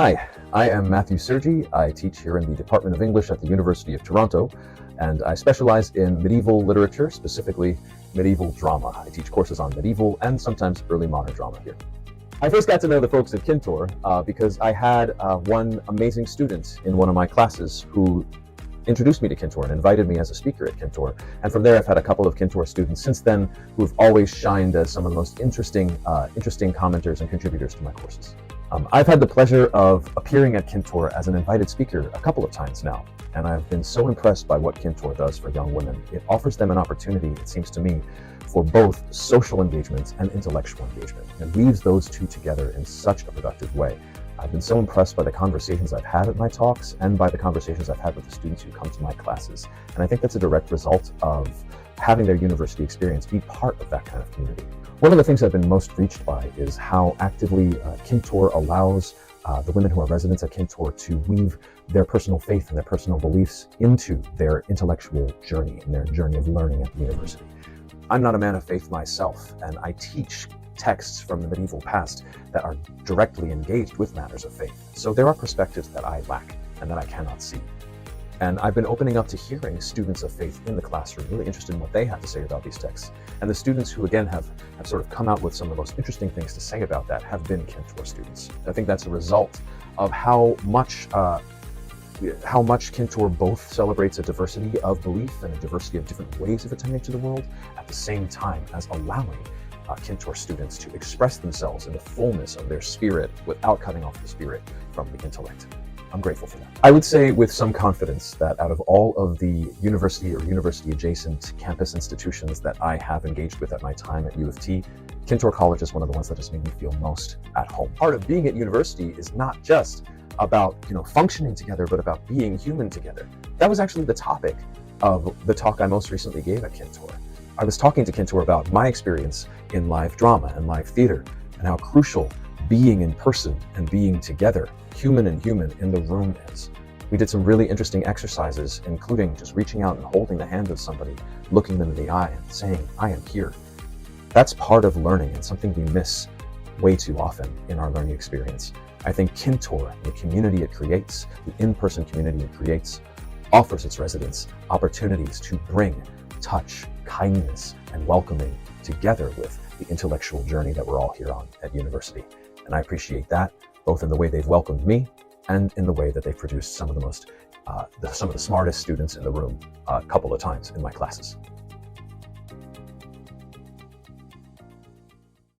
Hi, I am Matthew Sergi. I teach here in the Department of English at the University of Toronto, and I specialize in medieval literature, specifically medieval drama. I teach courses on medieval and sometimes early modern drama here. I first got to know the folks at Kintore because I had one amazing student in one of my classes who introduced me to Kintore and invited me as a speaker at Kintore. And from there, I've had a couple of Kintore students since then who've always shined as some of the most interesting commenters and contributors to my courses. I've had the pleasure of appearing at Kintore as an invited speaker a couple of times now, and I've been so impressed by what Kintore does for young women. It offers them an opportunity, it seems to me, for both social engagement and intellectual engagement, and weaves those two together in such a productive way. I've been so impressed by the conversations I've had at my talks and by the conversations I've had with the students who come to my classes. And I think that's a direct result of having their university experience be part of that kind of community. One of the things I've been most reached by is how actively Kintore allows the women who are residents at Kintore to weave their personal faith and their personal beliefs into their intellectual journey and their journey of learning at the university. I'm not a man of faith myself, and I teach texts from the medieval past that are directly engaged with matters of faith. So there are perspectives that I lack and that I cannot see. And I've been opening up to hearing students of faith in the classroom, really interested in what they have to say about these texts. And the students who, again, have sort of come out with some of the most interesting things to say about that have been Kintore students. I think that's a result of how much Kintore both celebrates a diversity of belief and a diversity of different ways of attending to the world, at the same time as allowing Kintore students to express themselves in the fullness of their spirit without cutting off the spirit from the intellect. I'm grateful for that. I would say with some confidence that out of all of the university or university-adjacent campus institutions that I have engaged with at my time at U of T, Kintore College is one of the ones that just made me feel most at home. Part of being at university is not just about functioning together, but about being human together. That was actually the topic of the talk I most recently gave at Kintore. I was talking to Kintore about my experience in live drama and live theater and how crucial being in person and being together, human and human, in the room is. We did some really interesting exercises, including just reaching out and holding the hand of somebody, looking them in the eye and saying, "I am here." That's part of learning and something we miss way too often in our learning experience. I think Kintore, the community it creates, the in-person community it creates, offers its residents opportunities to bring touch, kindness, and welcoming together with the intellectual journey that we're all here on at university. And I appreciate that, both in the way they've welcomed me and in the way that they've produced some of the smartest students in the room a couple of times in my classes.